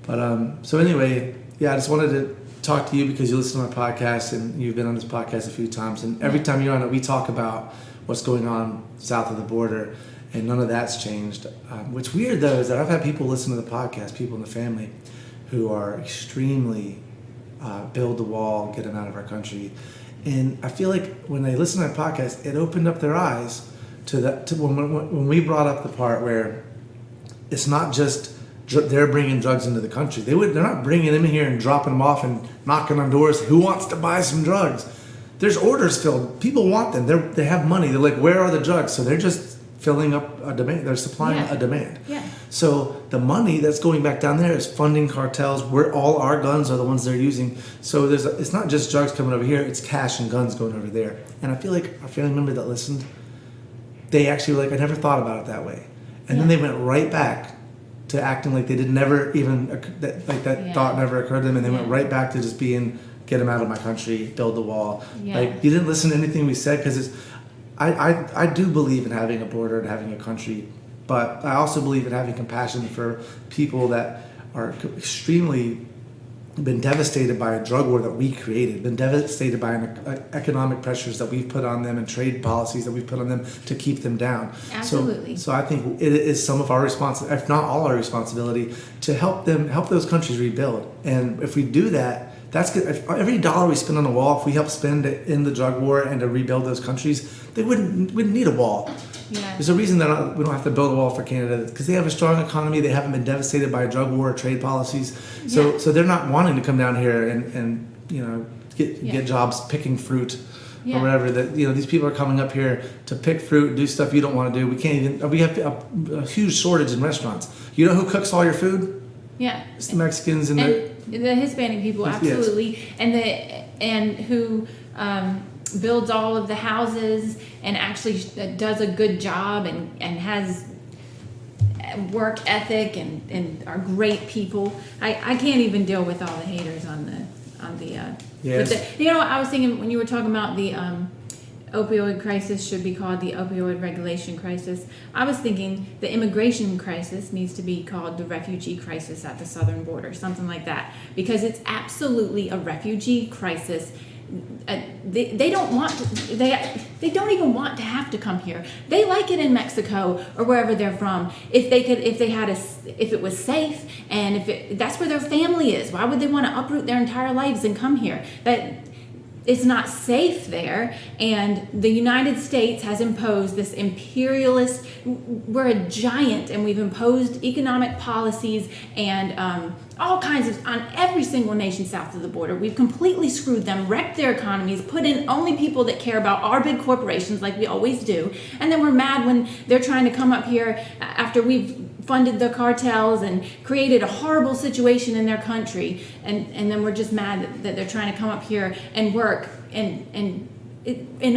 Speaker 1: But so anyway, I just wanted to talk to you because you listen to my podcast and you've been on this podcast a few times. And every time you're on it, we talk about what's going on south of the border, and none of that's changed. What's weird though is that I've had people listen to the podcast, people in the family, who are extremely build the wall, get them out of our country. And I feel like when they listen to my podcast, it opened up their eyes to when we brought up the part where it's not just they're bringing drugs into the country. They're not bringing them in here and dropping them off and knocking on doors. Who wants to buy some drugs? There's orders filled. People want them. They have money. They're like, where are the drugs? So they're just filling up a demand. They're supplying a demand. Yeah. So the money that's going back down there is funding cartels. Where all our guns are the ones they're using. So it's not just drugs coming over here. It's cash and guns going over there. And I feel like our family member that listened, they actually were like, I never thought about it that way. And then they went right back to acting like they did never even that thought never occurred to them, and they went right back to just being get them out of my country, build the wall.
Speaker 7: Yeah.
Speaker 1: Like you didn't listen to anything we said because it's. I do believe in having a border and having a country, but I also believe in having compassion for people that are extremely been devastated by a drug war that we created, been devastated by economic pressures that we've put on them and trade policies that we've put on them to keep them down.
Speaker 7: Absolutely.
Speaker 1: So I think it is some of our responsibility, if not all our responsibility, to help those countries rebuild. And if we do that, that's good. If every dollar we spend on a wall, if we help spend it in the drug war and to rebuild those countries, they wouldn't need a wall.
Speaker 7: Yeah.
Speaker 1: There's a reason that we don't have to build a wall for Canada, because they have a strong economy. They haven't been devastated by a drug war or trade policies. So they're not wanting to come down here and get jobs picking fruit or whatever. That these people are coming up here to pick fruit, do stuff you don't want to do. We have a huge shortage in restaurants. You know who cooks all your food?
Speaker 7: Yeah.
Speaker 1: It's the Mexicans and
Speaker 7: the Hispanic people, absolutely,
Speaker 1: yes.
Speaker 7: and who builds all of the houses and actually does a good job and has work ethic and are great people. I can't even deal with all the haters on the
Speaker 1: yes.
Speaker 7: I was thinking when you were talking about the opioid crisis should be called the opioid regulation crisis. I was thinking the immigration crisis needs to be called the refugee crisis at the southern border, something like that, because it's absolutely a refugee crisis. They don't want to, they don't even want to have to come here. They like it in Mexico or wherever they're from. If it was safe and that's where their family is. Why would they want to uproot their entire lives and come here? It's not safe there, and the United States has imposed this imperialist, we're a giant, and we've imposed economic policies and all kinds of, on every single nation south of the border. We've completely screwed them, wrecked their economies, put in only people that care about our big corporations like we always do, and then we're mad when they're trying to come up here after we've funded the cartels and created a horrible situation in their country, and then we're just mad that they're trying to come up here and work and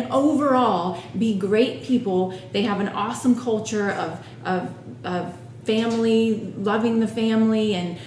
Speaker 7: overall be great people. They have an awesome culture of family, loving the family, and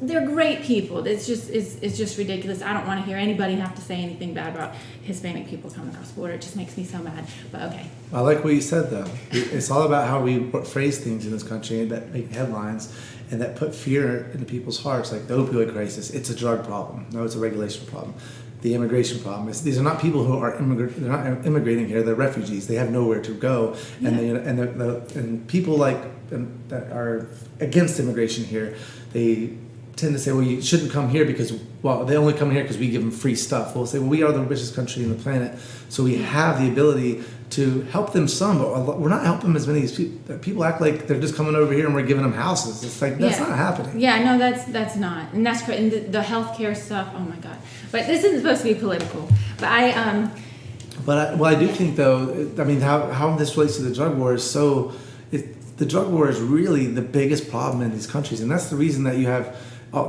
Speaker 7: they're great people. It's just ridiculous. I don't want to hear anybody have to say anything bad about Hispanic people coming across the border. It just makes me so mad. But okay.
Speaker 1: I like what you said, though. It's all about how we phrase things in this country that make headlines and that put fear into people's hearts, like the opioid crisis. It's a drug problem. No, it's a regulation problem. The immigration problem is these are not people who are they're not immigrating here. They're refugees. They have nowhere to go, and and people that are against immigration here, they tend to say, well, you shouldn't come here because, well, they only come here because we give them free stuff. We'll say, well, we are the richest country on the planet, so we have the ability to help them some, but we're not helping them as many as people. People act like they're just coming over here and we're giving them houses. It's like, that's not happening.
Speaker 7: Yeah, no, that's not. And that's great. And the healthcare stuff, oh my God. But this isn't supposed to be political. But I do think, though, I mean, how this relates to the drug war is so, the drug war is really the biggest problem in these countries. And that's the reason that you have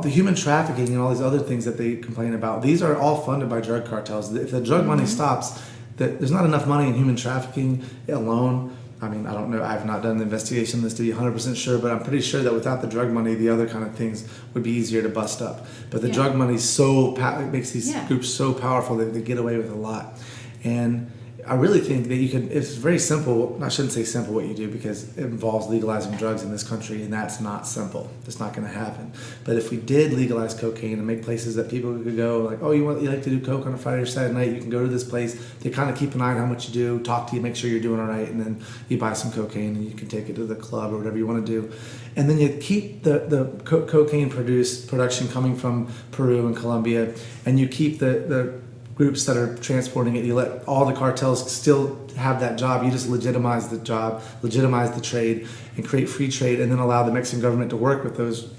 Speaker 7: the human trafficking and all these other things that they complain about. These are all funded by drug cartels. If the drug money stops, there's not enough money in human trafficking alone. I mean, I don't know. I've not done the investigation on this to be 100% sure, but I'm pretty sure that without the drug money, the other kind of things would be easier to bust up. But the drug money it makes these groups so powerful that they get away with a lot. And I really think that it's very simple. I shouldn't say simple what you do because it involves legalizing drugs in this country, and that's not simple. It's not going to happen. But if we did legalize cocaine and make places that people could go, like, oh, you like to do coke on a Friday or Saturday night, you can go to this place. They kind of keep an eye on how much you do, talk to you, make sure you're doing all right, and then you buy some cocaine and you can take it to the club or whatever you want to do. And then you keep the cocaine production coming from Peru and Colombia, and you keep the groups that are transporting it. You let all the cartels still have that job. You just legitimize the job, legitimize the trade, and create free trade, and then allow the Mexican government to work with those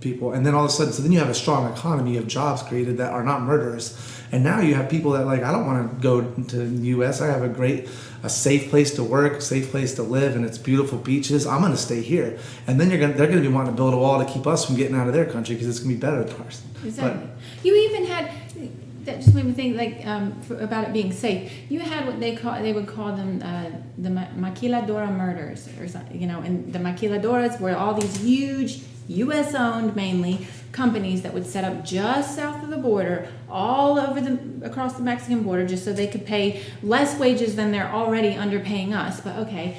Speaker 7: people. And then all of a sudden, so then you have a strong economy, you have jobs created that are not murderous. And now you have people that, like, I don't want to go to the U.S. I have a safe place to work, a safe place to live, and it's beautiful beaches. I'm going to stay here. And then they're going to be wanting to build a wall to keep us from getting out of their country because it's going to be better than ours. Exactly. You even had that just made me think about it being safe. You had what they would call them the Maquiladora Murders, or something, and the Maquiladoras were all these huge U.S. owned mainly companies that would set up just south of the border, all over across the Mexican border, just so they could pay less wages than they're already underpaying us. But okay.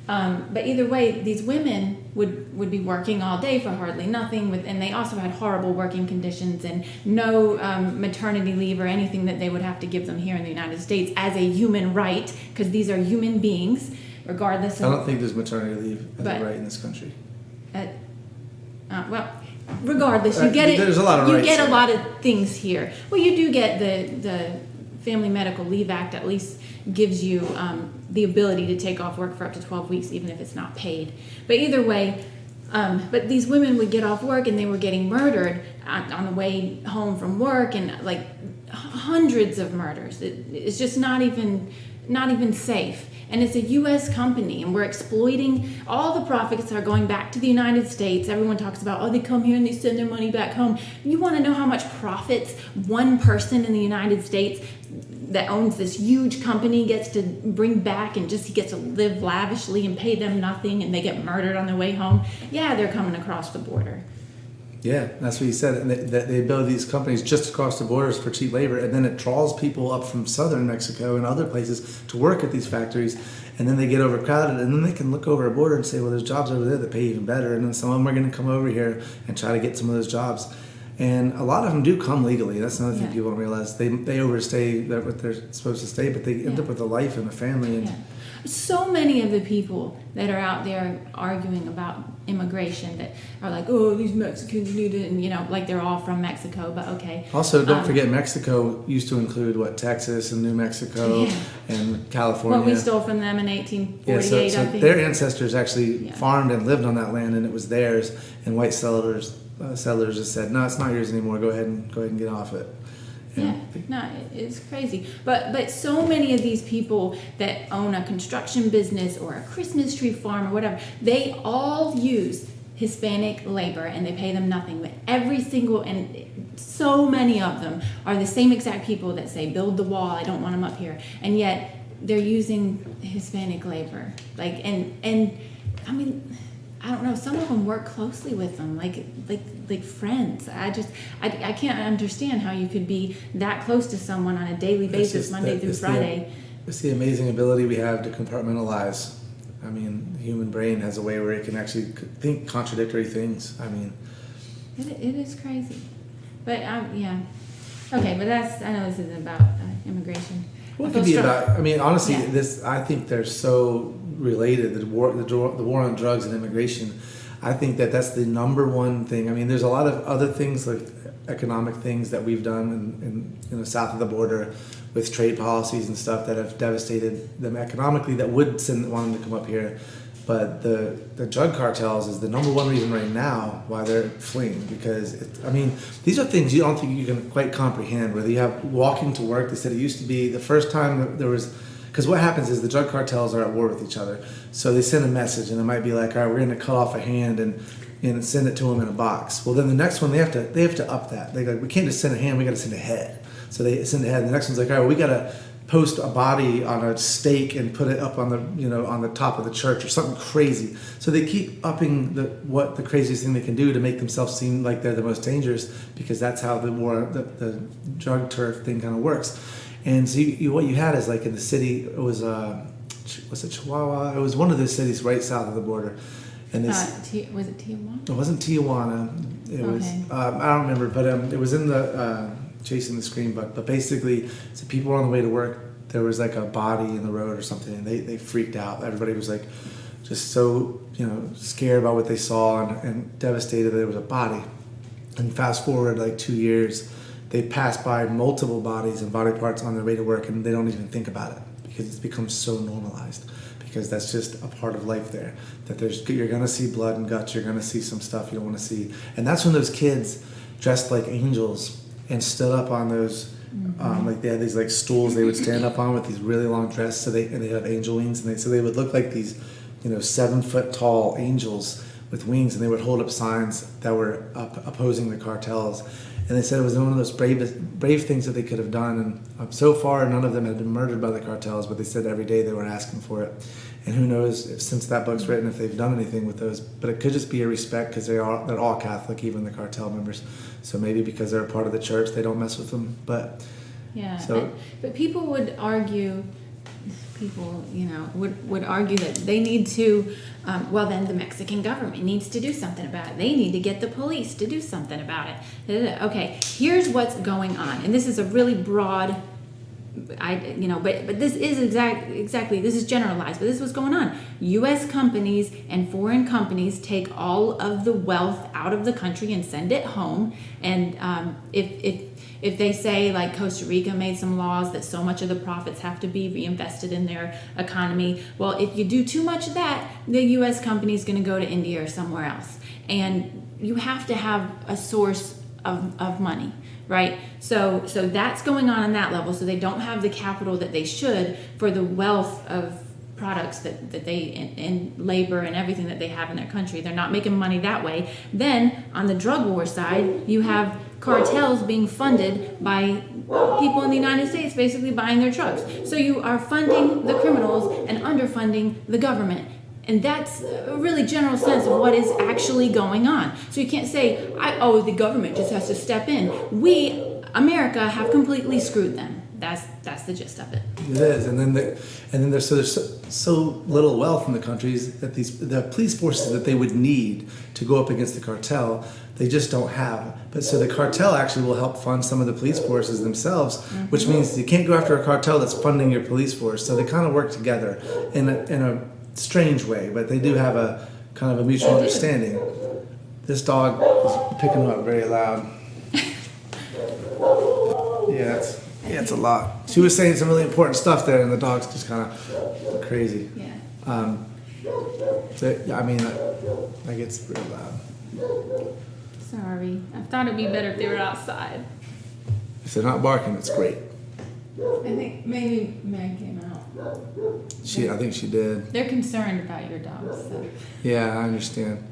Speaker 7: But either way, these women would be working all day for hardly nothing, and they also had horrible working conditions and no maternity leave or anything that they would have to give them here in the United States as a human right, because these are human beings, regardless of...
Speaker 1: I don't think there's maternity leave as a right in this country.
Speaker 7: Well, regardless, you get it.
Speaker 1: There's a lot of
Speaker 7: you
Speaker 1: rights
Speaker 7: get
Speaker 1: here.
Speaker 7: A lot of things here. Well, you do get the Family Medical Leave Act at least gives you the ability to take off work for up to 12 weeks, even if it's not paid. But either way, but these women would get off work and they were getting murdered on the way home from work, and like hundreds of murders. It's just not even safe. And it's a U.S. company, and we're exploiting. All the profits are going back to the United States. Everyone talks about, they come here and they send their money back home. You want to know how much profits one person in the United States that owns this huge company gets to bring back, and just he gets to live lavishly and pay them nothing, and they get murdered on their way home? Yeah, they're coming across the border.
Speaker 1: Yeah, that's what he said. And they build these companies just across the borders for cheap labor, and then it draws people up from southern Mexico and other places to work at these factories, and then they get overcrowded, and then they can look over a border and say, well, there's jobs over there that pay even better, and then some of them are going to come over here and try to get some of those jobs. And a lot of them do come legally. That's another thing people don't realize. They overstay what they're supposed to stay, but they end up with a life and a family. And
Speaker 7: so many of the people that are out there arguing about immigration that are like, these Mexicans need it, and like they're all from Mexico, but okay.
Speaker 1: Also, don't forget, Mexico used to include Texas and New Mexico and California.
Speaker 7: Well, we stole from them in 1848.
Speaker 1: So
Speaker 7: I think
Speaker 1: their ancestors actually farmed and lived on that land, and it was theirs. And white settlers just said, no, it's not yours anymore. Go ahead and get off it.
Speaker 7: It's crazy. But so many of these people that own a construction business or a Christmas tree farm or whatever, they all use Hispanic labor, and they pay them nothing. But and so many of them are the same exact people that say, build the wall, I don't want them up here. And yet they're using Hispanic labor. And I mean, I don't know, some of them work closely with them, like friends. I can't understand how you could be that close to someone on a daily basis, Monday through Friday.
Speaker 1: It's the amazing ability we have to compartmentalize. I mean, the human brain has a way where it can actually think contradictory things. I mean,
Speaker 7: it is crazy. But okay, but I know this isn't about immigration.
Speaker 1: Well, it could be about. I mean, honestly, I think they're so related. The war on drugs and immigration. I think that's the number one thing. I mean, there's a lot of other things like economic things that we've done in south of the border with trade policies and stuff that have devastated them economically. That would want them to come up here. But the drug cartels is the number one reason right now why they're fleeing, because these are things you don't think you can quite comprehend. Whether you have walking to work, they said it used to be the first time that there was, because what happens is the drug cartels are at war with each other. So they send a message, and it might be like, all right, we're going to cut off a hand and send it to them in a box. Well, then the next one they have to up that. They we can't just send a hand, we got to send a head. So they send a head. And the next one's like, all right, we got to post a body on a stake and put it up on the top of the church or something crazy. So they keep upping the craziest thing they can do to make themselves seem like they're the most dangerous, because that's how the drug turf thing kind of works. And so what you had is, like, in the city, it was it Chihuahua? It was one of those cities right south of the border. And
Speaker 7: was it Tijuana?
Speaker 1: It wasn't Tijuana. It was I don't remember, but it was in the Chasing the Scream, but basically, so people were on the way to work. There was like a body in the road or something, and they freaked out. Everybody was like just so scared about what they saw and devastated that there was a body. And fast forward like 2 years, they passed by multiple bodies and body parts on their way to work, and they don't even think about it because it's become so normalized. Because that's just a part of life there. That you're gonna see blood and guts. You're gonna see some stuff you don't want to see, and that's when those kids dressed like angels and stood up on those, like they had these like stools they would stand up on with these really long dresses. So they have angel wings, and they would look like these, 7 foot tall angels with wings, and they would hold up signs that were opposing the cartels. And they said it was one of those brave things that they could have done. And so far, none of them had been murdered by the cartels, but they said every day they were asking for it. And who knows if since that book's written if they've done anything with those. But it could just be a respect because they're all Catholic, even the cartel members. So maybe because they're a part of the church, they don't mess with them. But
Speaker 7: yeah.
Speaker 1: So,
Speaker 7: but people would argue. People, would argue that they need to, then the Mexican government needs to do something about it. They need to get the police to do something about it. Okay, here's what's going on. And this is a really broad, but this is exactly, this is generalized, but this is what's going on. U.S. companies and foreign companies take all of the wealth out of the country and send it home. And if they say, like Costa Rica made some laws that so much of the profits have to be reinvested in their economy, well, if you do too much of that, the U.S. company is going to go to India or somewhere else. And you have to have a source of money, right? So that's going on that level. So they don't have the capital that they should for the wealth of products that they and labor and everything that they have in their country. They're not making money that way. Then on the drug war side, you have cartels being funded by people in the United States basically buying their drugs. So you are funding the criminals and underfunding the government. And that's a really general sense of what is actually going on. So you can't say, the government just has to step in. We, America, have completely screwed them. That's the gist of it.
Speaker 1: It is, and then there's so little wealth in the countries that the police forces that they would need to go up against the cartel, they just don't have. But so the cartel actually will help fund some of the police forces themselves, which means you can't go after a cartel that's funding your police force. So they kind of work together in a strange way, but they do have a kind of a mutual understanding. This dog is picking them up very loud. Yeah, it's a lot. She was saying some really important stuff there, and the dog's just kind of crazy.
Speaker 7: Yeah.
Speaker 1: That gets real loud.
Speaker 7: Sorry. I thought it'd be better if they were outside.
Speaker 1: If they're not barking, it's great.
Speaker 7: I think maybe Meg came out.
Speaker 1: I think she did.
Speaker 7: They're concerned about your dogs, so.
Speaker 1: Yeah, I understand.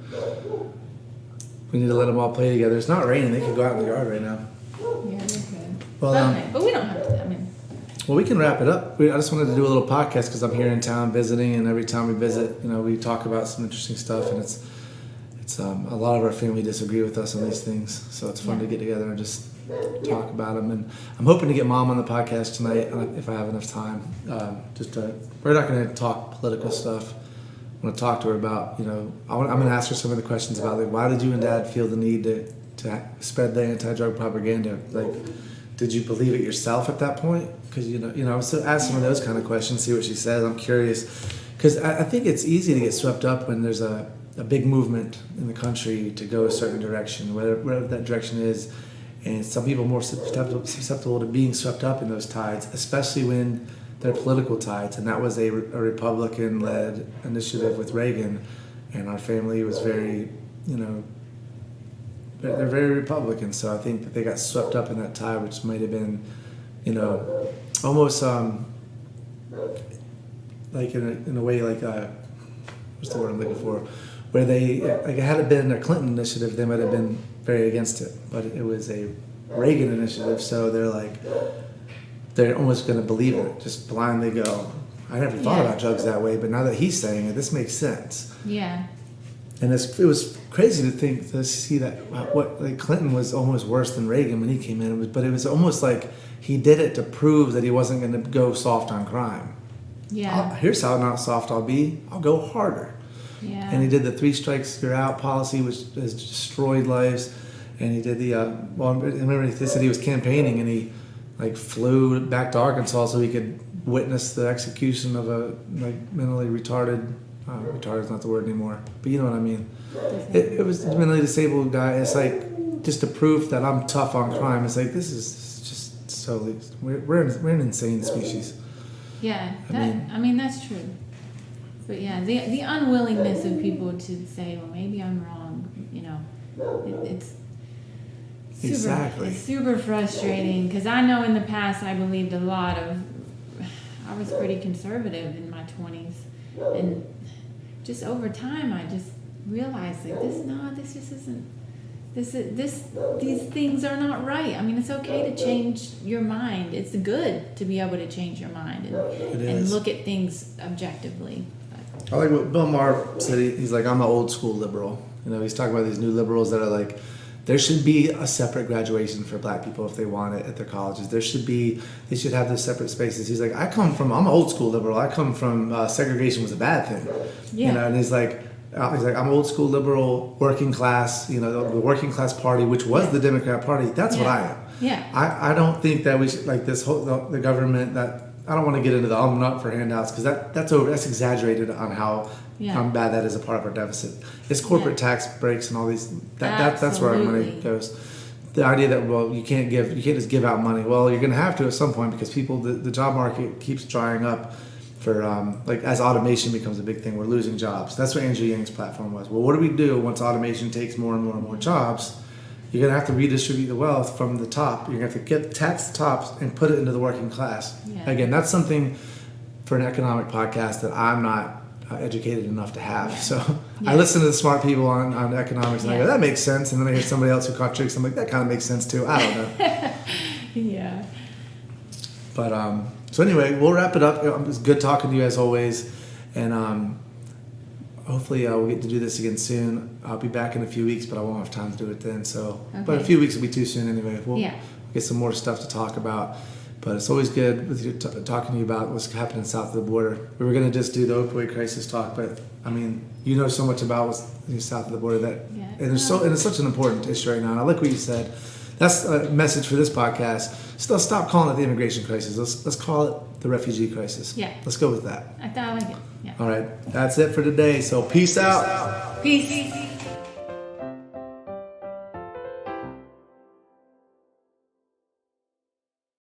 Speaker 1: We need to let them all play together. It's not raining. They can go out in the yard right now.
Speaker 7: Yeah, they could.
Speaker 1: Well,
Speaker 7: but we don't have to.
Speaker 1: Well, we can wrap it up. I just wanted to do a little podcast because I'm here in town visiting, and every time we visit, we talk about some interesting stuff, and it's a lot of our family disagree with us on these things, so it's fun to get together and just talk about them. And I'm hoping to get Mom on the podcast tonight if I have enough time. We're not going to talk political stuff. I'm going to talk to her about, I'm going to ask her some of the questions about, like, why did you and Dad feel the need to spread the anti-drug propaganda? Like, did you believe it yourself at that point? Because so ask some of those kind of questions, see what she says. I'm curious because I think it's easy to get swept up when there's a big movement in the country to go a certain direction, whatever that direction is. And some people are more susceptible to being swept up in those tides, especially when they're political tides. And that was a Republican-led initiative with Reagan, and our family was very, they're very Republican, so I think that they got swept up in that tide, which might have been, almost like in a way, like what's the word I'm looking for? Where they, like, had it been a Clinton initiative, they might have been very against it, but it was a Reagan initiative, so they're almost going to believe it, just blindly go. I never thought about drugs that way, but now that he's saying it, this makes sense.
Speaker 7: Yeah.
Speaker 1: And it was crazy to see that Clinton was almost worse than Reagan when he came in. But it was almost like he did it to prove that he wasn't going to go soft on crime.
Speaker 7: Yeah.
Speaker 1: Here's how not soft I'll be. I'll go harder.
Speaker 7: Yeah.
Speaker 1: And he did the 3 strikes you're out policy, which has destroyed lives. And he did remember they said he was campaigning and he flew back to Arkansas so he could witness the execution of a mentally retarded. Retarded is not the word anymore, but you know what I mean. It was a mentally disabled guy. It's like just to prove that I'm tough on crime. It's like this is just so we're an insane species.
Speaker 7: Yeah, that's true. But yeah, the unwillingness of people to say, well, maybe I'm wrong. It's super,
Speaker 1: exactly.
Speaker 7: It's super frustrating because I know in the past I believed a lot of. I was pretty conservative in my 20s, and just over time I just realized this just isn't these things are not right. I mean, it's okay to change your mind. It's good to be able to change your mind and look at things objectively. But.
Speaker 1: I like what Bill Maher said. He's like, I'm an old school liberal. You know, he's talking about these new liberals that are like, there should be a separate graduation for black people if they want it at their colleges. They should have those separate spaces. He's like, I'm an old school liberal. I come from segregation was a bad thing. Yeah. You know, and he's like, I'm old school liberal, working class, you know, the working class party, which was the Democrat Party. That's what I am.
Speaker 7: Yeah.
Speaker 1: I don't think that we should, like this whole, the government, that I don't want to get into the I'm not for handouts, because that's exaggerated on how bad that is a part of our deficit. It's corporate tax breaks and all these, that's where our money goes. The idea that, well, you can't just give out money. Well, you're going to have to at some point, because the job market keeps drying up. For like as automation becomes a big thing, we're losing jobs. That's what Andrew Yang's platform was. Well, what do we do once automation takes more and more and more jobs? You're gonna have to redistribute the wealth from the top. You're gonna have to tax the tops and put it into the working class. Yeah. Again, that's something for an economic podcast that I'm not educated enough to have. Yeah. So I listen to the smart people on economics, and I go, that makes sense. And then I hear somebody else who contradicts. I'm like, that kind of makes sense too. I don't know.
Speaker 7: Yeah.
Speaker 1: But so anyway, we'll wrap it up. It was good talking to you as always, and hopefully we'll get to do this again soon. I'll be back in a few weeks, but I won't have time to do it then. So, but a few weeks will be too soon anyway. We'll get some more stuff to talk about. But it's always good with you talking to you about what's happening south of the border. We were going to just do the opioid crisis talk, but I mean, you know so much about what's south of the border and it's such an important issue right now. And I like what you said. That's a message for this podcast. So let's stop calling it the immigration crisis. Let's call it the refugee crisis. Yeah. Let's go with that.
Speaker 7: I like it. Yeah.
Speaker 1: All right. That's it for today. So peace out.
Speaker 7: Peace.